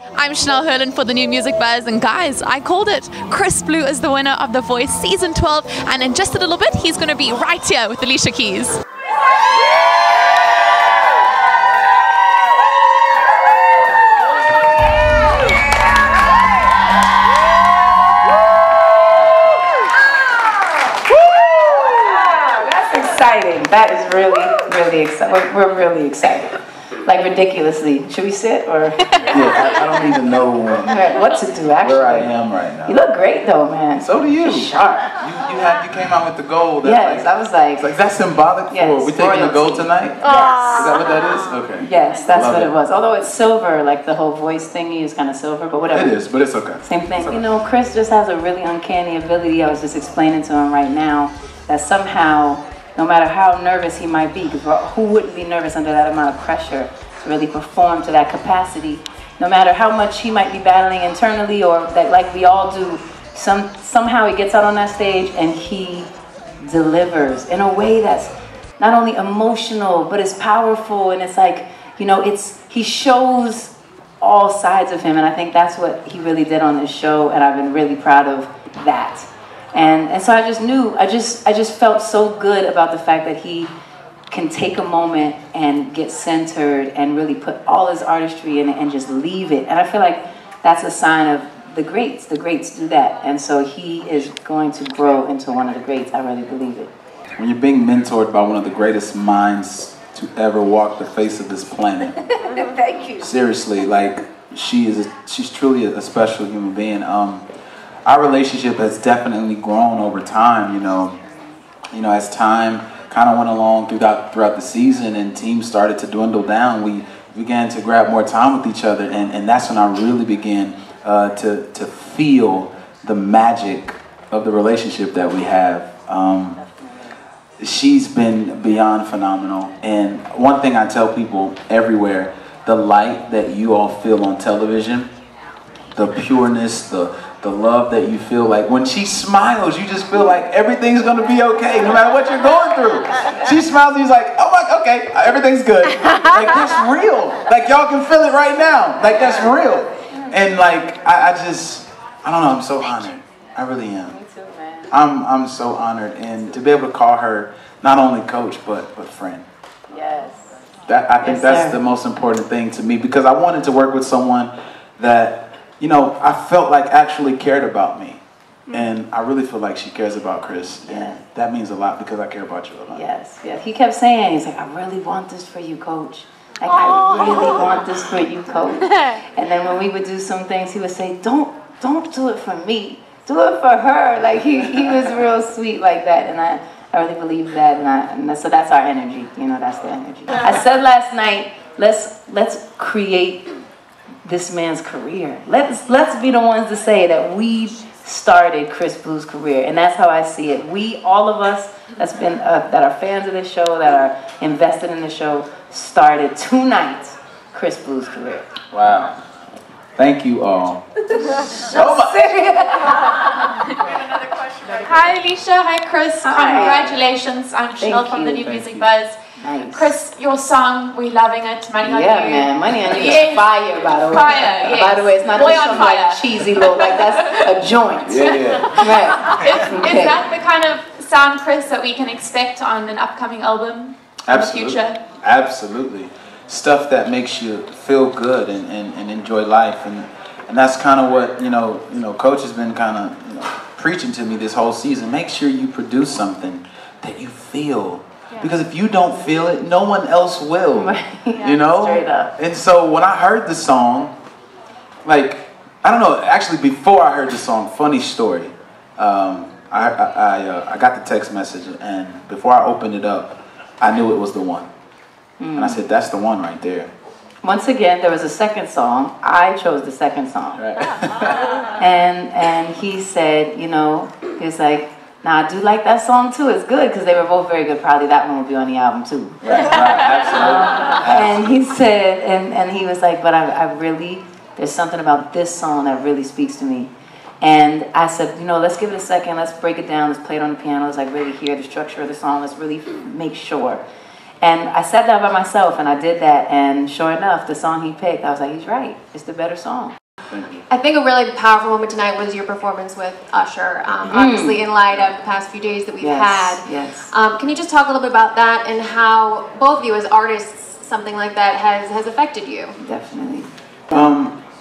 I'm Chanel Herlin for the New Music Buzz, and guys, I called it. Chris Blue is the winner of The Voice Season 12, and in just a little bit, he's going to be right here with Alicia Keys. Exciting. That is really exciting. We're really excited. Like ridiculously. Should we sit or? Yeah, I don't even know what to do actually. Where I am right now. You look great though, man. So do you. You're sharp. You came out with the gold. Yes, I was like. It's that's symbolic for we taking the gold tonight. Yes. Is that what that is? Okay. Yes, that's what it was. Although it's silver, like the whole voice thingy is kind of silver, but whatever. It is, but it's okay. Same thing. You know, Chris just has a really uncanny ability. I was just explaining to him right now that somehow, no matter how nervous he might be, because who wouldn't be nervous under that amount of pressure to really perform to that capacity? No matter how much he might be battling internally, or that, like we all do, somehow he gets out on that stage and he delivers in a way that's not only emotional, but it's powerful, and it's like, you know, he shows all sides of him, and I think that's what he really did on this show, and I've been really proud of that. And so I just knew, I just felt so good about the fact that he can take a moment and get centered and really put all his artistry in it and just leave it. And I feel like that's a sign of the greats. The greats do that. And so he is going to grow into one of the greats. I really believe it. When you're being mentored by one of the greatest minds to ever walk the face of this planet. Thank you. Seriously, like she's truly a special human being. Our relationship has definitely grown over time, you know, as time kind of went along throughout the season and teams started to dwindle down, we began to grab more time with each other, and that's when I really began to feel the magic of the relationship that we have. She's been beyond phenomenal, and one thing I tell people everywhere, the light that you all feel on television, the pureness, the love that you feel, like when she smiles, you just feel like everything's gonna be okay, no matter what you're going through. She smiles and you're like, oh my, okay, everything's good. Like that's real. Like y'all can feel it right now. Like that's real. And like I don't know, I'm so honored. I really am. Me too, man. I'm so honored, and to be able to call her not only coach but friend. Yes. I think that's the most important thing to me, because I wanted to work with someone that, you know, I felt like actually cared about me. And I really feel like she cares about Chris. And that means a lot because I care about you a lot. Yes, yeah. He kept saying, he's like, I really want this for you, coach. Like, I really want this for you, coach. And then when we would do some things, he would say, don't do it for me. Do it for her. Like, he was real sweet like that. And I really believe that. And so that's our energy. You know, that's the energy. I said last night, let's create this man's career. Let's be the ones to say that we started Chris Blue's career, and that's how I see it. We, all of us that are fans of this show, that are invested in the show, started tonight Chris Blue's career. Wow. Thank you all. So much. Another question. Hi Alicia, hi Chris. Hi. Congratulations. I'm Chanel from the New Music Buzz. Nice. Chris, your song, we're loving it. Money on You. Yeah, man. Money on You is fire, by the way. Fire, yes. By the way, it's not just some like cheesy little, like that's a joint. Yeah. Right. Is that the kind of sound, Chris, that we can expect on an upcoming album in the future? Absolutely. Stuff that makes you feel good and enjoy life, and that's kind of what you know Coach has been kind of preaching to me this whole season. Make sure you produce something that you feel. Because if you don't feel it, no one else will, you know? Straight up. And so when I heard the song, like, I don't know, actually before I heard the song, funny story, I got the text message, and before I opened it up, I knew it was the one. And I said, that's the one right there. Once again, there was a second song. I chose the second song. Right. and he said, you know, he was like, now I do like that song too. It's good because they were both very good. Probably that one will be on the album too. Right, absolutely. And he said, and he was like, but I really, there's something about this song that really speaks to me. And I said, you know, let's give it a second. Let's break it down. Let's play it on the piano. Let's like really hear the structure of the song. Let's really make sure. And I sat down by myself and I did that, and sure enough, the song he picked, I was like, he's right. It's the better song. I think a really powerful moment tonight was your performance with Usher, obviously in light of the past few days that we've had. Yes. Can you just talk a little bit about that and how both of you as artists, something like that has affected you? Definitely.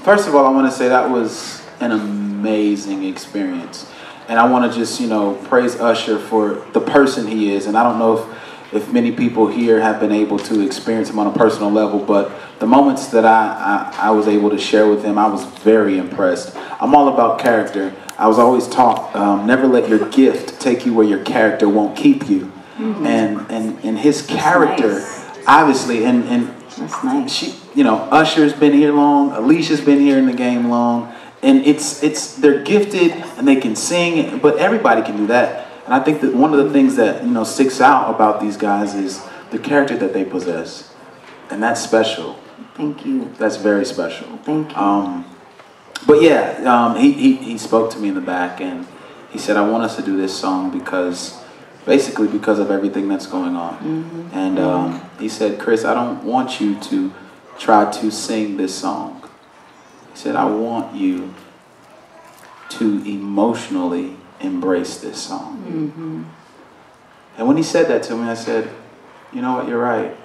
First of all, I want to say that was an amazing experience. And I want to just, praise Usher for the person he is. And I don't know if many people here have been able to experience him on a personal level, but the moments that I was able to share with him, I was very impressed. I'm all about character. I was always taught, never let your gift take you where your character won't keep you. And his character, obviously, and that's nice. She, Usher's been here long, Alicia's been here in the game long, and they're gifted and they can sing, but everybody can do that. And I think that one of the things that sticks out about these guys is the character that they possess, and that's special. Thank you. That's very special. Thank you. But yeah, he spoke to me in the back and he said, I want us to do this song basically because of everything that's going on. And he said, Chris, I don't want you to try to sing this song. He said, I want you to emotionally embrace this song. And when he said that to me, I said, you know what, you're right.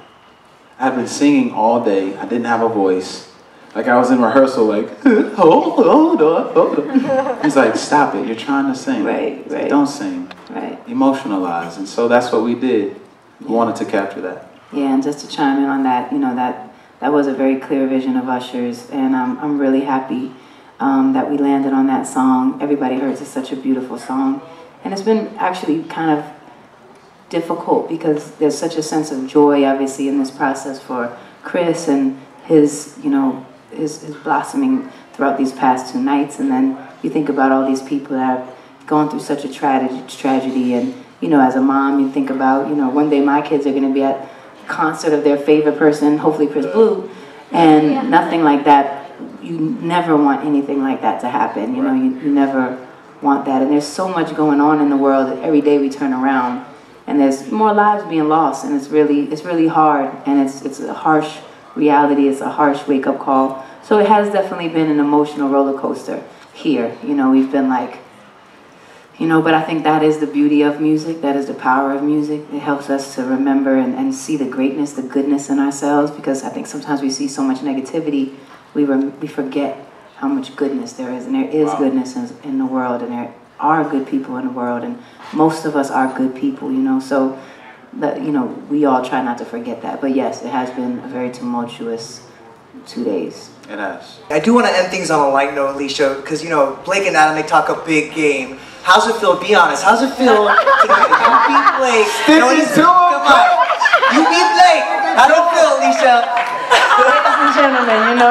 I had been singing all day. I didn't have a voice. Like I was in rehearsal, like, hold on. He's like, stop it, you're trying to sing. Right. Like, don't sing. Right. Emotionalize. And so that's what we did. We wanted to capture that. Yeah, and just to chime in on that, that was a very clear vision of Usher's, and I'm really happy that we landed on that song. Everybody Hurts is such a beautiful song, and it's been actually kind of difficult because there's such a sense of joy, obviously, in this process for Chris and his blossoming throughout these past 2 nights, and then you think about all these people that have gone through such a tragedy, and as a mom, you think about one day my kids are going to be at a concert of their favorite person, hopefully Chris Blue, and nothing like that. You never want anything like that to happen. You never want that. And there's so much going on in the world that every day we turn around, and there's more lives being lost, and it's really hard, and it's a harsh reality. It's a harsh wake-up call. So it has definitely been an emotional roller coaster here. We've been like, but I think that is the beauty of music. That is the power of music. It helps us to remember and see the greatness, the goodness in ourselves, because I think sometimes we see so much negativity, we forget how much goodness there is. And there is goodness in the world, and there are good people in the world, and most of us are good people, so that, we all try not to forget that. But yes, it has been a very tumultuous 2 days. It has. I do want to end things on a light note, Alicia, because Blake and Adam, they talk a big game. How's it feel? Be honest. How's it feel tonight? You beat Blake. Come on. You beat Blake. How do it feel, Alicia? Ladies and gentlemen,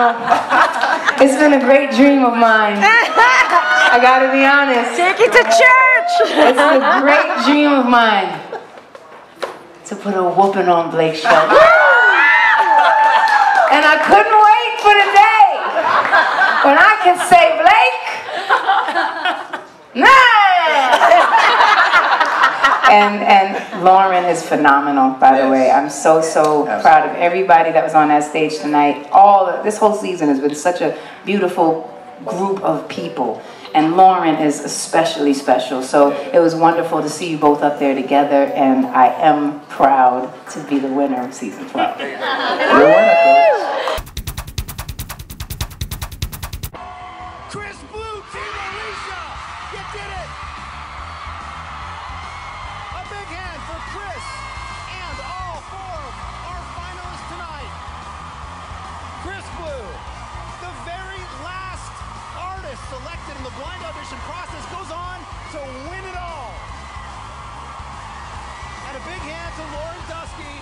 it's been a great dream of mine. I gotta be honest. Take it to church! It's a great dream of mine to put a whooping on Blake's shoulder. And I couldn't wait for the day when I can say, Blake, nah! And Lauren is phenomenal, by the way. I'm so proud of everybody that was on that stage tonight. This whole season has been such a beautiful group of people, and Lauren is especially special. So it was wonderful to see you both up there together, and I am proud to be the winner of season 12. You're a winner, Chris. Chris Blue, Team Alicia, you did it! A big hand for Chris and all 4 of our finalists tonight. Chris Blue, the very last artist selected in the blind audition process, goes on to win it all. And a big hand to Lauren Dusky,